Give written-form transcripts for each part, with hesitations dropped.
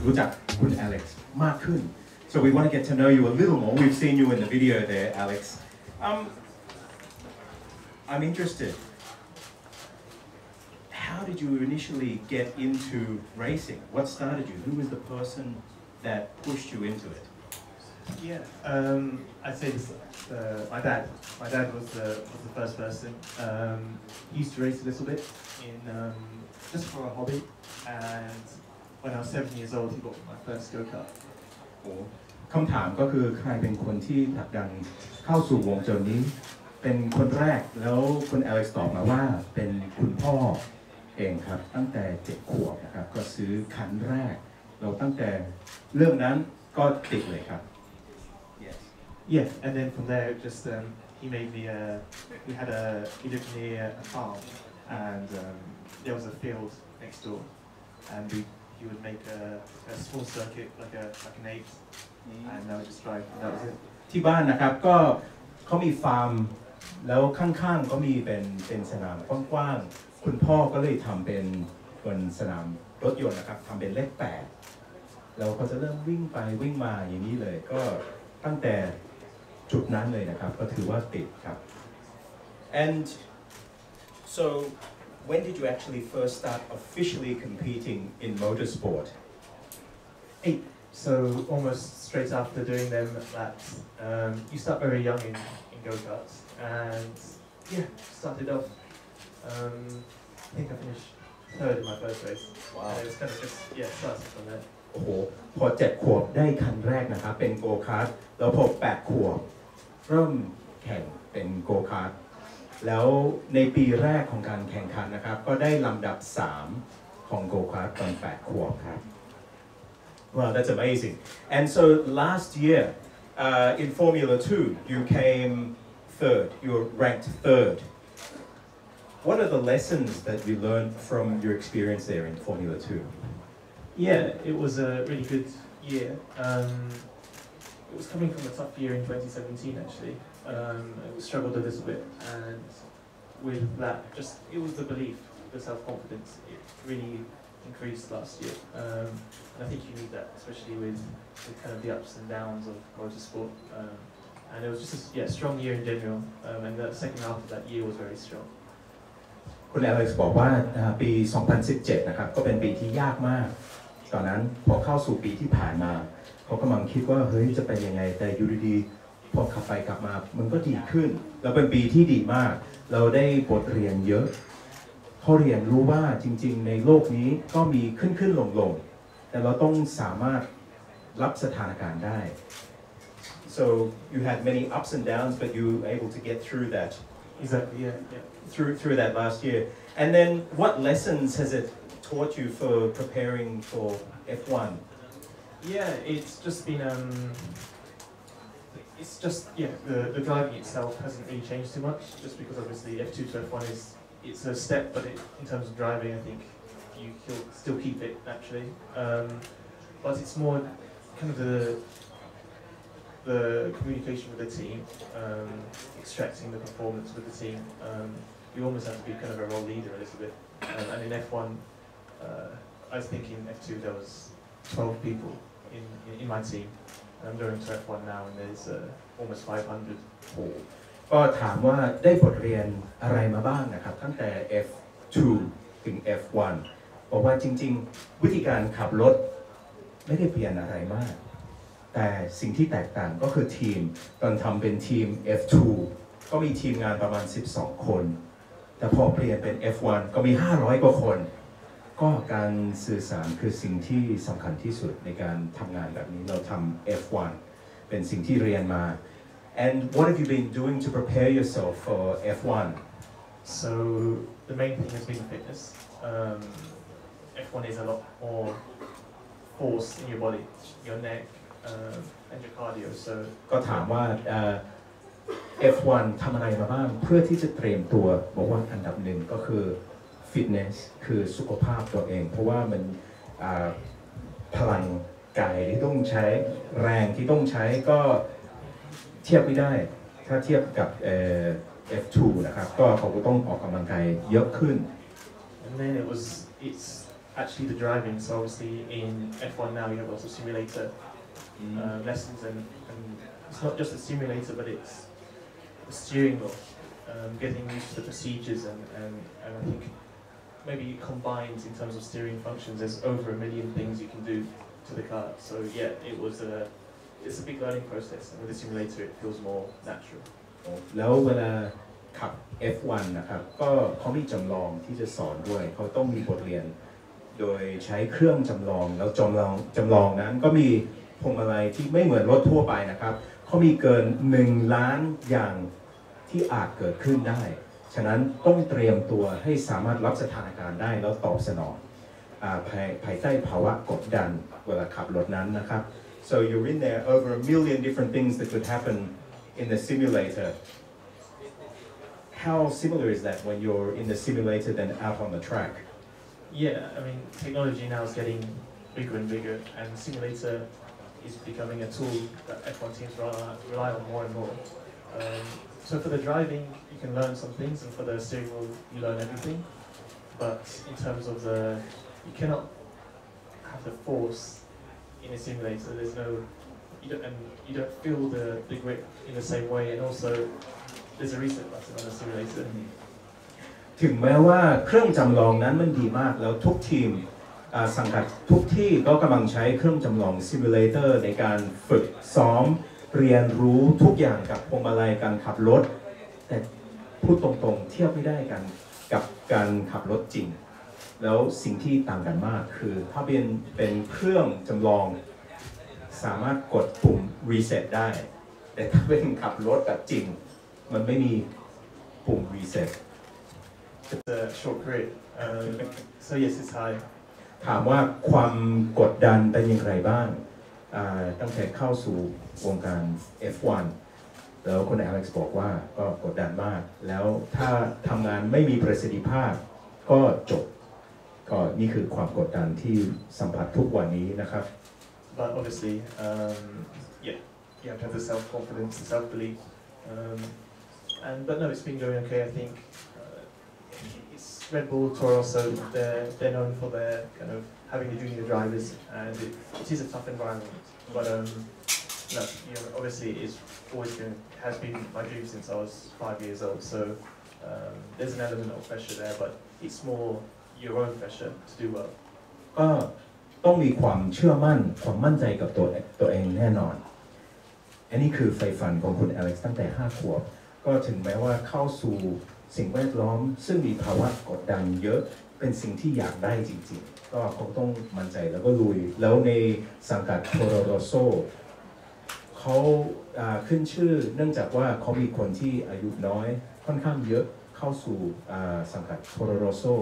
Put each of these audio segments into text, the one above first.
รู้จักคุณ Alex มากขึ้น so we want to get to know you a little more we've seen you in the video there Alex I'm interested how did you initially get into racing what started you who was the person that pushed you into it Yeah, I'd say this, my dad. My dad was the first person. He used to race a little bit in just for a hobby. And when I was 7 years old, he got my first go-kart. คำถามก็คือใครเป็นคนที่ผลักดันเข้าสู่วงจรนี้เป็นคนแรกแล้วคุณอเล็กซ์ตอบมาว่าเป็นคุณพ่อเองครับตั้งแต่7 ขวบนะครับก็ซื้อคันแรกเราตั้งแต่เรื่องนั้นก็ติดเลยครับYeah, and then from there, just he made me. He lived near a farm, and there was a field next door, and he would make a small circuit like an 8, and I would just drive. And that was it. ที่บ้านนะครับก็เขามีฟาร์มแล้วข้างๆก็มีเป็นสนามกว้างๆคุณพ่อก็เลยทำเป็นสนามรถยนต์นะครับทำเป็นเลข 8แล้วก็จะเริ่มวิ่งไปวิ่งมาอย่างนี้เลยก็ตั้งแต่จุดนั้นเลยนะครับก็ถือว่าติดครับ and so when did you actually first start officially competing in motorsport 8 so almost straight after doing them that you start very young in go-karts and yeah started off I think I finished 3rd in my first race wow and it was kind of just started from there โอ้โหพอ7 ขวบได้คันแรกนะครับเป็นโกคาร์ทแล้วพอ8 ขวบเริ่มแข่งเป็นโกคาร์ทแล้วในปีแรกของการแข่งขันนะครับก็ได้ลำดับ3ของโกคาร์ทตอน8 ขวบครับ Wow that's amazing and so last year in Formula 2 you came third you were ranked third what are the lessons that you learned from your experience there in Formula 2 Yeah it was a really good year It was coming from a tough year in 2017 actually. We struggled a little bit and with that it was the belief, the self-confidence, it really increased last year. And I think you need that, especially with kind of the ups and downs of motorsport. And it was just a strong year in general and the second half of that year was very strong. คุณอเล็กซ์บอกว่าปี 2017 นะครับก็เป็นปีที่ยากมากตอนนั้นพอเข้าสู่ปีที่ผ่านมาเขากำลังคิดว่าเฮ้ยจะเป็นยังไงแต่อยู่ดีๆพอขับไปกลับมามันก็ดีขึ้นแล้วเป็นปีที่ดีมากเราได้บทเรียนเยอะเขาเรียนรู้ว่าจริงๆในโลกนี้ก็มีขึ้นลงแต่เราต้องสามารถรับสถานการณ์ได้ so you had many ups and downs but you were able to get through that exactly yeah through that last year and then what lessons has it taught you for preparing for F1 Yeah, it's just been the driving itself hasn't really changed too much just because obviously F2 to F1 it's a step but in terms of driving I think you still keep it naturally but it's more kind of the communication with the team extracting the performance with the team you almost have to be kind of a role leader a little bit and in F1 I was thinking F2 there was 12 people in my team. I'm going to F1 now and there's almost 500. ก็ถามว่าได้บทเรียนอะไรมาบ้างนะครับตั้งแต่ F2 ถึง F1 บอกว่าจริงๆวิธีการขับรถไม่ได้เปลี่ยนอะไรมากแต่สิ่งที่แตกต่างก็คือทีมตอนทำเป็นทีม F2 ก็มีทีมงานประมาณ12 คนแต่พอเปลี่ยนเป็น F1 ก็มี500 กว่าคนก็การสื่อสารคือสิ่งที่สำคัญที่สุดในการทำงานแบบนี้เราทำ F1 เป็นสิ่งที่เรียนมา and what have you been doing to prepare yourself for F1 so the main thing has been fitness F1 is a lot more force in your body your neck and your cardio so ก็ถามว่าF1 ทำอะไรมาบ้างเพื่อที่จะเตรียมตัวบอกว่าอันดับหนึ่งก็คือfitness คือสุขภาพตัวเองเพราะว่ามันพลังกายที่ต้องใช้แรงที่ต้องใช้ก็เทียบไม่ได้ถ้าเทียบกับF2 นะครับก็เขาก็ต้องออกกำลังกายเยอะขึ้น and then it's actually the driving. So obviously in F1 now you have lots of simulator lessons, and it's not just a simulator, but it's the steering wheel, getting used to the procedures, and I think maybe combined in terms of steering functions, there's over 1 million things you can do to the car. So yeah, it's a big learning process, and with the simulator it feels more natural. แล้วเวลาขับ F1 นะครับก็เขามีจำลองที่จะสอนด้วยเขาต้องมีบทเรียนโดยใช้เครื่องจำลองแล้วจำลองนั้นก็มีพวงมาลัยที่ไม่เหมือนรถทั่วไปนะครับเขามีเกิน1 ล้านอย่างที่อาจเกิดขึ้นได้ฉะนั้นต้องเตรียมตัวให้สามารถรับสถานการณ์ได้แล้วตอบสนองภายใต้ภาวะกดดันเวลาขับรถนั้นนะครับ so you're in there over 1 million different things that could happen in the simulator. How similar is that when you're in the simulator than out on the track? Yeah, I mean, technology now is getting bigger and bigger, and simulator is becoming a tool that F1 teams rely on more and more. So for the driving, you can learn some things, and for the steering wheel, you learn everything. But in terms of you cannot have the force in a simulator. There's no, you don't feel the grip in the same way, and also there's a reset button on a simulator. ถึงแม้ว่าเครื่องจำลองนั้นมันดีมากแล้วทุกทีมสังกัดทุกที่ก็กำลังใช้เครื่องจำลองซิมูเลเตอร์ในการฝึกซ้อมเรียนรู้ทุกอย่างกับพวงมาลัยการขับรถแต่พูดตรงๆเทียบไม่ได้กันกับการขับรถจริงแล้วสิ่งที่ต่างกันมากคือถ้าเป็นเครื่องจำลองสามารถกดปุ่ม reset ได้แต่ถ้าเป็นขับรถแบบจริงมันไม่มีปุ่ม reset. It's a short career, so yes, it's high. ถามว่าความกดดันเป็นอย่างไรบ้างตั้งแต่เข้าสู่วงการ F1 แล้วคุณอเล็กซ์บอกว่าก็กดดันมากแล้วถ้าทำงานไม่มีประสิทธิภาพก็จบก็นี่คือความกดดันที่สัมผัสทุกวันนี้นะครับ But obviously, yeah, you have to have the self-confidence and self-belief. But no, it's been going okay. I think it's redbull, Toro Rosso. They're known for their kind of having the junior drivers, and it is a tough environment. But no, obviously it's always has been my dream since I was 5 years old. So there's an element of pressure there, but it's more your own pressure to do well. ก็ต้องมีความเชื่อมั่นความมั่นใจกับตัวเองแน่นอนอันนี้คือไฟฝันของคุณอเล็กซ์ตั้งแต่5 ขวบก็ถึงแม้ว่าเข้าสู่สิ่งแวดล้อมซึ่งมีภาวะกดดันเยอะเป็นสิ่งที่อยากได้จริงๆก็เขาต้องมั่นใจแล้วก็ลุยแล้วในสังกัด Toro Rosso เขาขึ้นชื่อเนื่องจากว่าเขามีคนที่อายุน้อยค่อนข้างเยอะเข้าสู่สังกัด Toro Rosso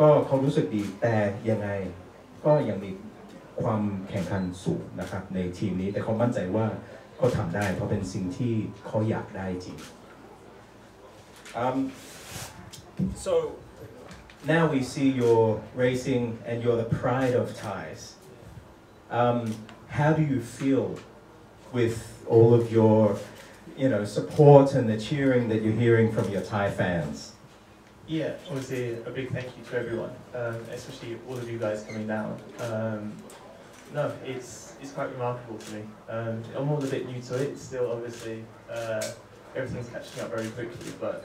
ก็เขารู้สึกดีแต่ยังไงก็ยังมีความแข่งขันสูงนะครับในทีมนี้แต่เขามั่นใจว่าเขาทำได้เพราะเป็นสิ่งที่เขาอยากได้จริง so now we see your racing and you're the pride of Thais. How do you feel with all of your support and the cheering that you're hearing from your Thai fans? Yeah, obviously a big thank you to everyone, especially all of you guys coming down. No, it's quite remarkable to me. I'm all a bit new to it still, obviously. Everything's catching up very quickly, but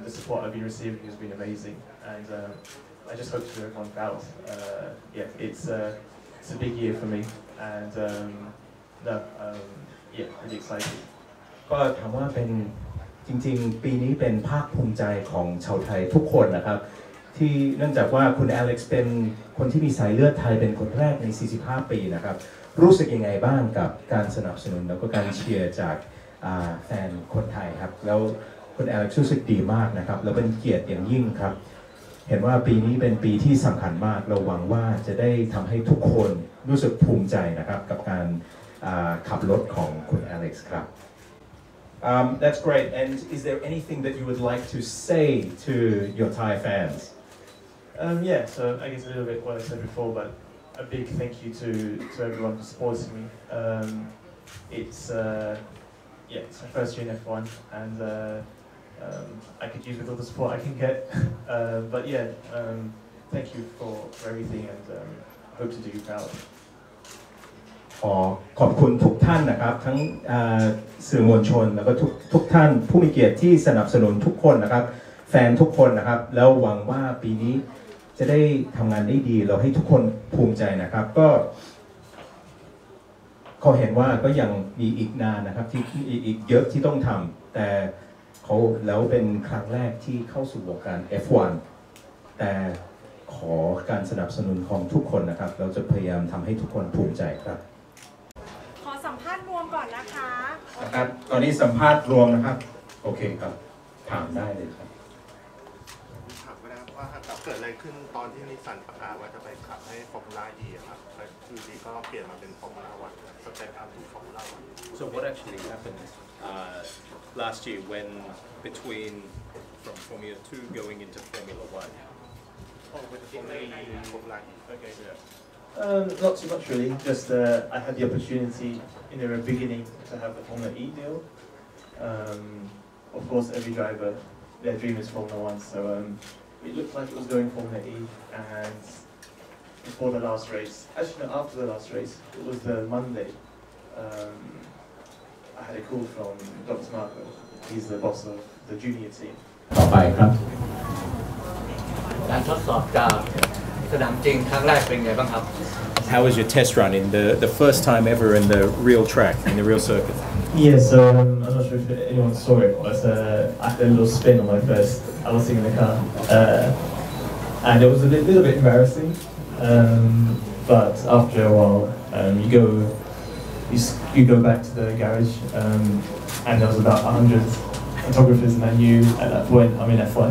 the support I've been receiving has been amazing, and I just hope to do everyone proud. Yeah, it's a big year for me, and yeah, really excited. ก็ถามว่าเป็นจริงๆปีนี้เป็นภาคภูมิใจของชาวไทยทุกคนนะครับที่เนื่องจากว่าคุณอเล็กซ์เป็นคนที่มีสายเลือดไทยเป็นคนแรกใน45 ปีนะครับรู้สึกยังไงบ้างกับการสนับสนุนแล้วก็การเชียร์จากแฟนคนไทยครับแล้วคุณอเล็กซ์รู้สึกดีมากนะครับแล้วเป็นเกียรติอย่างยิ่งครับเห็นว่าปีนี้เป็นปีที่สำคัญมากเราหวังว่าจะได้ทำให้ทุกคนรู้สึกภูมิใจนะครับกับการขับรถของคุณอเล็กซ์ครับ That's great. And is there anything that you would like to say to your Thai fans? Yeah, so I guess a little bit what I said before, but a big thank you to everyone for supporting me. It's my first year in F1, and I could use with all the support I can get. But yeah, thank you for everything and hope to do you proud. ขอบคุณทุกท่านนะครับทั้งสื่อมวลชนแล้วก็ทุกท่านผู้มีเกียรติที่สนับสนุนทุกคนนะครับแฟนทุกคนนะครับแล้วหวังว่าปีนี้จะได้ทำงานได้ดีเราให้ทุกคนภูมิใจนะครับก็เขาเห็นว่าก็ยังมีอีกนานนะครับที่อีกเยอะที่ต้องทำแต่เขาแล้วเป็นครั้งแรกที่เข้าสู่วงการ F1 แต่ขอการสนับสนุนของทุกคนนะครับเราจะพยายามทำให้ทุกคนภูมิใจครับขอสัมภาษณ์รวมก่อนนะคะนะครับตอนนี้สัมภาษณ์รวมนะครับโอเคครับถามได้เลยครับถามไปนะครับว่าเกิดอะไรขึ้นตอนที่นิสสันประกาศว่าจะไปขับให้ฟอร์มูล่า E ครับแล้วอยู่ดีก็เปลี่ยนมาเป็นฟอร์มูล่าวันสเต็ปอัพสู่ฟอร์มูล่าวัน So what actually happened last year when between from Formula 2 going into Formula 1? Oh, with the Formula E. Okay, yeah. Not too much really. Just I had the opportunity in the beginning to have the Formula E deal. Of course, every driver, their dream is Formula 1. So it looked like it was going Formula E, and before the last race, actually no, after the last race, it was the Monday. I had a call from Dr. Marco. He's the boss of the junior team. ต่อไปครับการทดสอบจากสนามจริงครั้งแรกเป็นไงบ้างครับ How was your test run in the first time ever in the real track, in the real circuit? Yeah, so I'm not sure if anyone saw it, but I had a little spin on my first outing in the car, and it was a little bit embarrassing. But after a while, you go back to the garage, and there was about 100 photographers, and I knew at that point I'm in F1.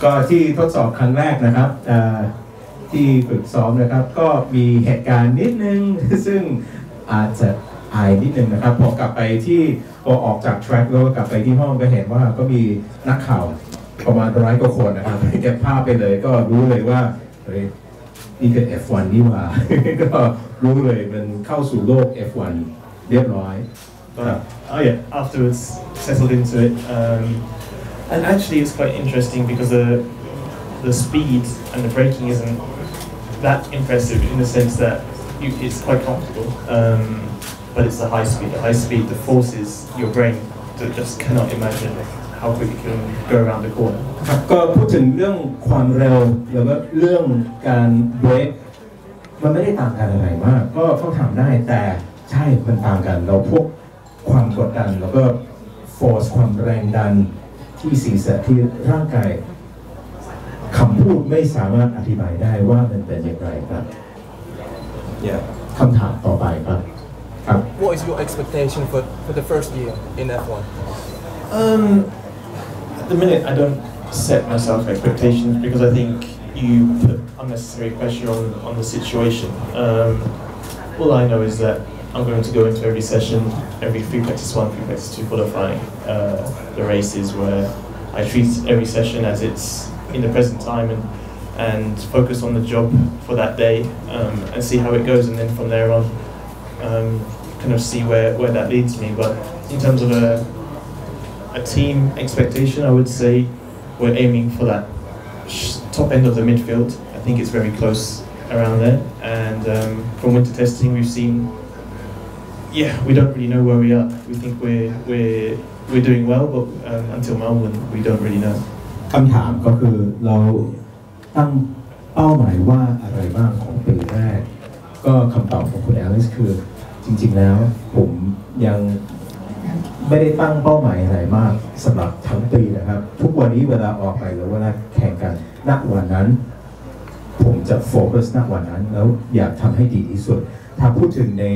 ก็ที่ทดสอบครั้งแรกนะครับที่ฝึกซ้อมนะครับก็มีเหตุการณ์นิดนึงซึ่งอาจจะอายนิดนึงนะครับพอกลับไปที่พอออกจาก track แล้วกลับไปที่ห้องก็เห็นว่าก็มีนักข่าวประมาณ100 กว่าคนนะครับเก็บภาพไปเลยก็รู้เลยว่าเฮ้ยนี่คือ F1 นี่หว่า ก็รู้เลยมันเข้าสู่โลก F1 เรียบร้อย Oh yeah, afterwards settled into it, and actually it's quite interesting because the speed and the braking isn't that impressive in the sense that it's quite comfortable, but it's the high speed. The high speed that forces your brain to just cannot imagine how quick it can go around the corner. ครับก็พูดถึงเรื่องความเร็วแล้วก็เรื่องการเบรกมันไม่ได้ต่างกันอะไรมากก็ต้องทำได้แต่ใช่มันต่างกันเราพวกความกดดันแล้วก็ฟอร์สความแรงดันที่ศีรษะที่ร่างกายคำพูดไม่สามารถอธิบายได้ว่ามันเป็นอย่างไรครับคำถามต่อไปครับ What is your expectation for the first year in F1? At the minute, I don't set myself expectations because I think you put unnecessary pressure on the situation. All I know is that I'm going to go into every session, every free practice 1, free practice 2 qualifying, the races where I treat every session as it's in the present time and focus on the job for that day and see how it goes, and then from there on kind of see where that leads me. But in terms of a team expectation, I would say we're aiming for that top end of the midfield. I think it's very close around there, and from winter testing we've seen we don't really know where we are. We think we're doing well, but until Melbourne we don't really know. คำถามก็คือเราตั้งเป้าหมายว่าอะไรบ้างของปีแรกก็คำตอบของคุณแอลิสคือจริงๆแล้วผมยังไม่ได้ตั้งเป้าหมายอะไรมากสำหรับทั้งปีนะครับทุกวันนี้เวลาออกไปหรือเวลาแข่งกันณวันนั้นผมจะโฟกัสณวันนั้นแล้วอยากทำให้ดีที่สุดถ้าพูดถึงใน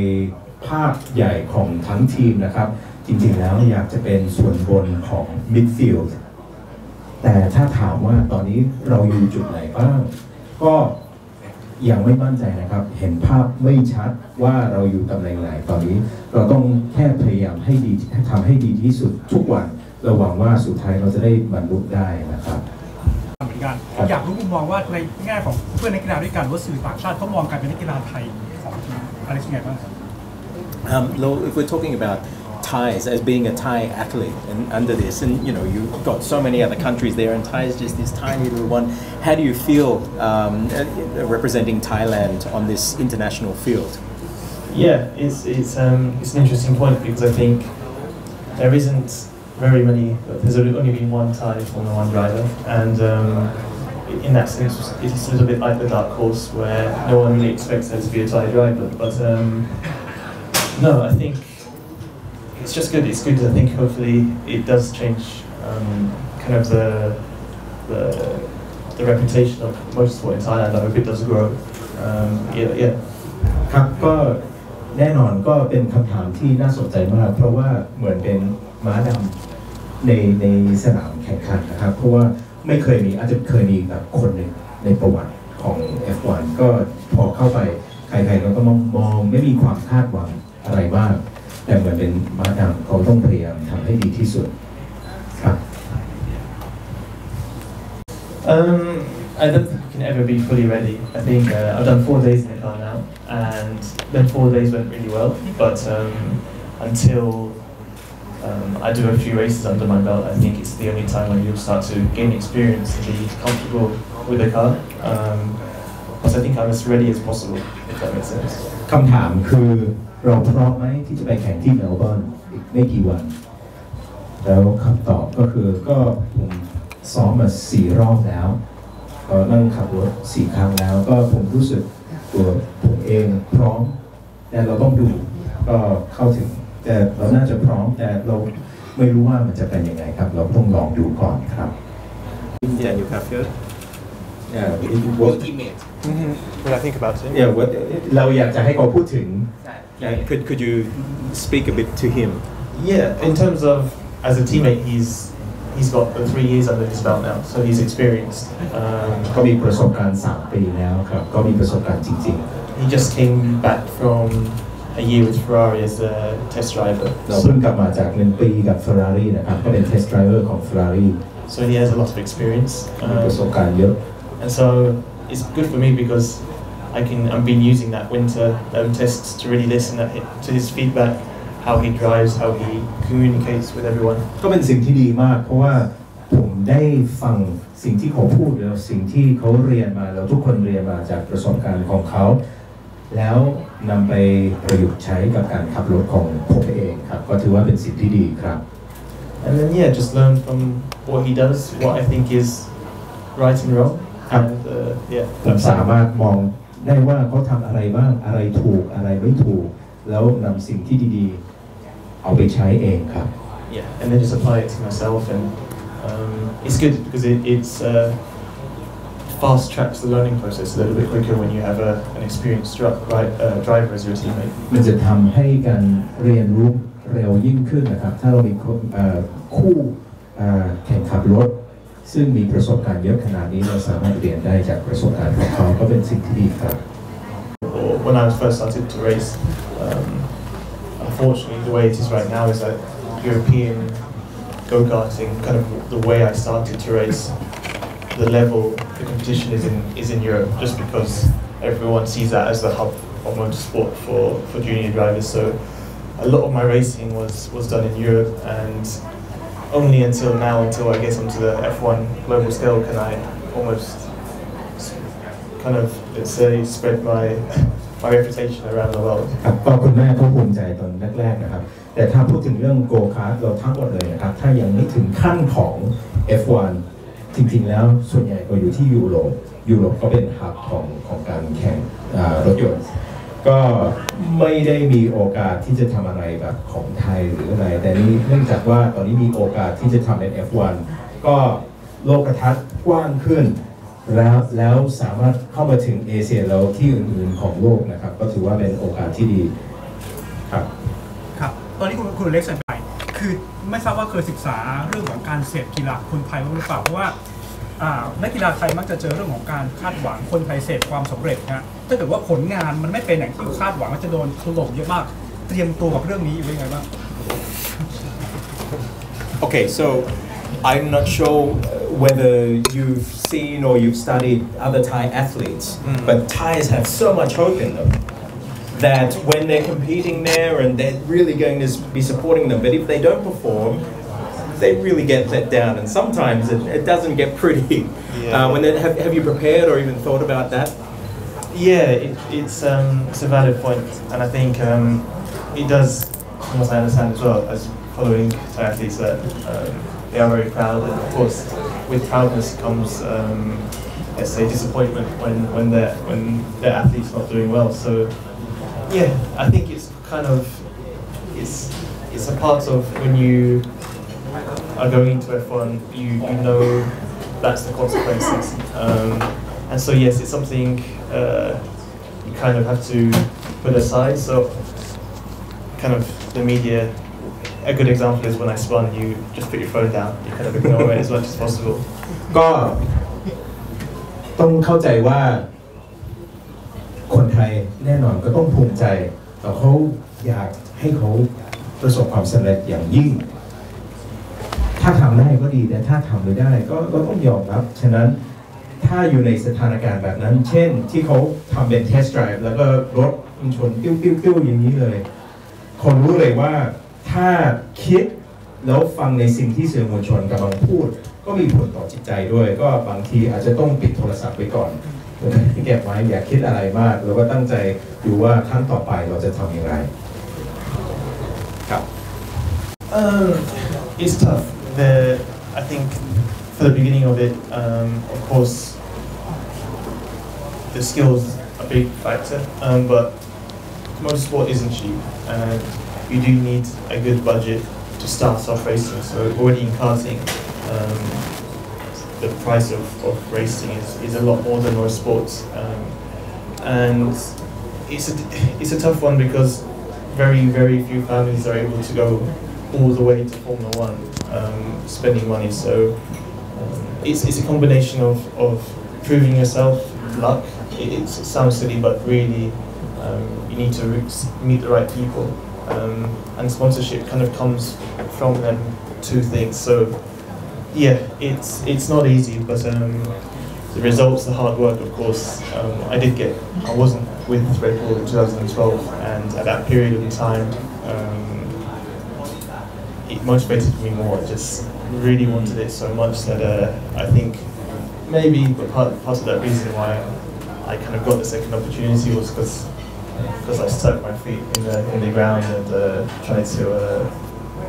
ภาพใหญ่ของทั้งทีมนะครับจริงๆแล้วอยากจะเป็นส่วนบนของมิดฟิลด์แต่ถ้าถามว่าตอนนี้เราอยู่จุดไหนบ้างก็ยังไม่มั่นใจนะครับเห็นภาพไม่ชัดว่าเราอยู่ตำแหน่งไหนตอนนี้เราต้องแค่พยายามให้ดีทำให้ดีที่สุดทุกวันเราหวังว่าสุดท้ายเราจะได้บรรลุได้นะครับเหมือนกันอยากรู้มุมมองว่าในแง่ของเพื่อนนักกีฬาด้วยกันว่าสื่อต่างชาติเขามองการเป็นนักกีฬาไทยของทีมอะไรยังไงบ้างครับ If we're talking about Thais as being a Thai athlete and under this, and you know you've got so many other countries there, and Thai is just this tiny little one. How do you feel representing Thailand on this international field? Yeah, it's an interesting point because I think there isn't very many. There's only been one Thai Formula One driver, and in that sense, it's a little bit like the dark horse where no one really expects there to be a Thai driver. But no, I think it's just good. It's good. I think hopefully it does change kind of the reputation of motorsport in Thailand. I hope it does grow. Yeah. ครับก็แน่นอนก็เป็นคำถามที่น่าสนใจมากเพราะว่าเหมือนเป็นม้าดำในสนามแข่งขันนะครับเพราะว่าไม่เคยมีอาจจะเคยมีแบบคนหนึ่งในประวัติของ F1 ก็พอเข้าไปใครๆก็มองไม่มีความคาดหวังอะไรมากแต่เหมือนเป็นม้าดำเขาต้องพยายามทำให้ดีที่สุดครับ I don't think you can ever be fully ready. I think I've done 4 days in the car now, and then 4 days went really well. But until I do a few races under my belt, I think it's the only time when you'll start to gain experience and be comfortable with the car. But I think I'm as ready as possible, if that makes sense. คำถามคือเราพร้อมไหมที่จะไปแข่งที่เมลเบิร์นอีกไม่กี่วันแล้วคำตอบก็คือก็ผมซ้อมมา4 รอบแล้วก็นั่งขับรถ4 ครั้งแล้วก็ผมรู้สึกตัวผมเองพร้อมแต่เราต้องดูก็เข้าถึงแต่เราน่าจะพร้อมแต่เราไม่รู้ว่ามันจะเป็นยังไงครับเราต้องลองดูก่อนครับ Yeah, you have your ultimate When I think about it. Yeah, what เราอยากจะให้เขาพูดถึง could you speak a bit to him? Yeah, in terms of as a teammate, he's got 3 years under his belt now, so he's experienced. ก็มีประสบการณ์3 ปีแล้วครับก็มีประสบการณ์จริง He just came back from a year with Ferrari as a test driver. ๆเราเพิ่งกลับมาจาก1 ปีกับ Ferrari นะครับก็เป็น test driver ของ Ferrari So he has a lot of experience. มีประสบการณ์เยอะ And so it's good for me because I've been using that winter tests to really listen to his feedback, how he drives, how he communicates with everyone. ก็เป็นสิ่งที่ดีมากเพราะว่าผมได้ฟังสิ่งที่เขาพูดแล้วสิ่งที่เขาเรียนมาแล้วทุกคนเรียนมาจากประสบการณ์ของเขาแล้วนำไปประยุกต์ใช้กับการขับรถของผมเองครับก็ถือว่าเป็นสิ่งที่ดีครับ And then just learn from what he does, what I think is right and wrong. And ผมสามารถมองได้ว่าเขาทำอะไรบ้างอะไรถูกอะไรไม่ถูกแล้วนำสิ่งที่ดีๆเอาไปใช้เองครับ Yeah, and then just apply it to myself, and it's good because it's fast tracks the learning process a little bit quicker when you have an experienced driver as your teammate. มันจะทำให้การเรียนรู้เร็วยิ่งขึ้นนะครับถ้าเรามีคู่แข่งขับรถซึ่งมีประสบการณ์เยอะขนาดนี้เราสามารถเรียนได้จากประสบการณ์ของเขาก็เป็นสิ่งที่ดีครับ When I first started to race, unfortunately the way it is right now is that European go-karting, kind of the way I started to race, the level, the competition is in Europe just because everyone sees that as the hub of motorsport for junior drivers. So a lot of my racing was done in Europe, and only until I get onto the F1 global scale can I almost kind of, let's say, spread my reputation around the world. ครับก็คุณแม่ก็ภูมิใจตอนแรกๆนะครับแต่ถ้าพูดถึงเรื่องโกคาร์ทเราทั้งหมดเลยนะครับถ้ายังไม่ถึงขั้นของ F1 จริงๆแล้วส่วนใหญ่ก็อยู่ที่ยุโรปก็เป็นฮับของการแข่งรถยนต์ก็ไม่ได้มีโอกาสที่จะทำอะไรแบบของไทยหรืออะไรแต่นี่เนื่องจากว่าตอนนี้มีโอกาสที่จะทำเป็น F1 ก็โลกทัศน์กว้างขึ้นแล้วสามารถเข้ามาถึงเอเชียแล้วที่อื่นๆของโลกนะครับก็ถือว่าเป็นโอกาสที่ดีครับครับตอนนี้คุณเล็กสันไปคือไม่ทราบว่าเคยศึกษาเรื่องของการเสพกีฬาคนไทยบ้างหรือเปล่าเพราะว่านักกีฬาไทยมักจะเจอเรื่องของการคาดหวังคนไทยเสพความสำเร็จนะถ้าเกิดว่าผลงานมันไม่เป็นอย่างที่คาดหวังก็จะโดนถล่มเยอะมากเตรียมตัวกับเรื่องนี้อยู่ยังไงบ้าง Okay, so I'm not sure whether you've seen or you've studied other Thai athletes, but Thais have so much hope in them. that when they're competing there and they're really going to be supporting them, but if they don't perform, they really get let down, and sometimes it doesn't get pretty. Have you prepared or even thought about that? Yeah, it's a valid point, and I think it does, from what I understand as well, as following Thai athletes, that they are very proud, and of course, with proudness comes, let's say, disappointment when their athlete's not doing well. So, yeah, I think it's kind of it's a part of when you are going into F1, you know that's the consequences, and so yes, it's something you kind of have to put aside. So, kind of the media. A good example is when I spun, you just put your phone down, you kind of ignore it as much as possible. ก็ต้องเข้าใจว่าคนไทยแน่นอนก็ต้องภูมิใจแต่เขาอยากให้เขาประสบความสำเร็จอย่างยิ่งถ้าทำได้ก็ดีแต่ถ้าทำไม่ได้ก็ต้องยอมรับฉะนั้นถ้าอยู่ในสถานการณ์แบบนั้นเช่นที่เขาทำเป็น test drive แล้วก็รถมันชนปิ้วๆอย่างนี้เลยคนรู้เลยว่าถ้าคิดแล้วฟังในสิ่งที่สื่อมวลชนกำลังพูดก็มีผลต่อจิตใจด้วยก็บางทีอาจจะต้องปิดโทรศัพท์ไว้ก่อนเก็บไว้อย่าคิดอะไรมากแล้วก็ตั้งใจดูว่าครั้งต่อไปเราจะทำอย่างไรครับ It's tough. I think for the beginning of it, of course, the skills are a big factor, but motorsport isn't cheap, and you do need a good budget to start off racing. So already in karting, the price of racing is a lot more than most sports, and it's a tough one because very few families are able to go all the way to Formula One, spending money. So it's a combination of proving yourself, luck. It sounds silly, but really you need to meet the right people, and sponsorship kind of comes from them two things. So yeah, it's not easy, but the results, the hard work, of course, I wasn't with Red Bull in 2012, and at that period of time, it motivated me more. I just really wanted it so much that I think maybe part of that reason why I kind of got the second opportunity was because I stuck my feet in the ground and tried to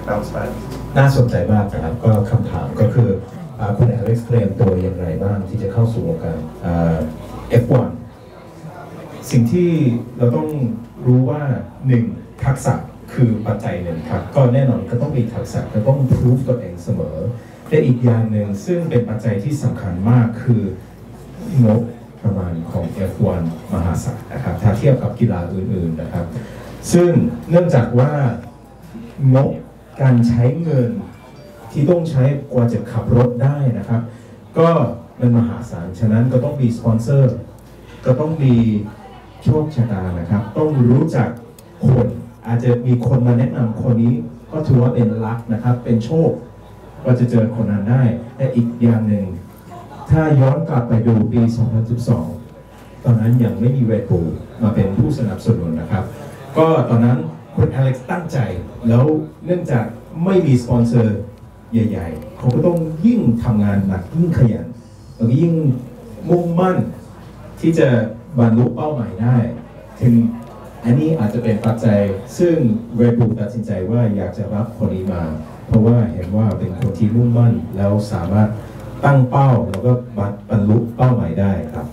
bounce back. น่าสนใจมากนะครับก็คำถามก็คือคุณอเล็กซ์เตรียมตัวอย่างไรบ้างที่จะเข้าสู่วงการ F1 สิ่งที่เราต้องรู้ว่า1ทักษะคือปัจจัยหนึ่งครับก็แน่นอนก็ต้องมีทักษะก็ต้องพิสูจตัวเองเสมอแต่อีกอย่างหนึ่งซึ่งเป็นปัจจัยที่สำคัญมากคืองบประมาณของ F1 มหาศาลนะครับถ้าเทียบกับกีฬาอื่นๆนะครับซึ่งเนื่องจากว่างบการใช้เงินที่ต้องใช้กว่าจะขับรถได้นะครับก็เป็นมหาศาลฉะนั้นก็ต้องมีสปอนเซอร์ก็ต้องมีโชคชะตานะครับต้องรู้จักคนอาจจะมีคนมาแนะนำคนนี้ก็ถือว่าเป็นลัคนะครับเป็นโชคว่าจะเจอคนนั้นได้แต่อีกอย่างหนึ่งถ้าย้อนกลับไปดูปี 2012 ตอนนั้นยังไม่มี Red Bull มาเป็นผู้สนับสนุนนะครับก็ตอนนั้นคุณอเล็กซ์ตั้งใจแล้วเนื่องจากไม่มีสปอนเซอร์ใหญ่ๆเขาก็ต้องยิ่งทำงานหนักยิ่งขยันแล้วก็ยิ่งมุ่งมั่นที่จะบรรลุเป้าหมายได้ถึงอันนี้อาจจะเป็นปัจจัยซึ่ง Red Bull ตัดสินใจว่าอยากจะรับคนนี้มาเพราะว่าเห็นว่าเป็นคนที่มุ่งมั่นแล้วสามารถตั้งเป้าแล้วก็บรรลุเป้าหมายได้ครับ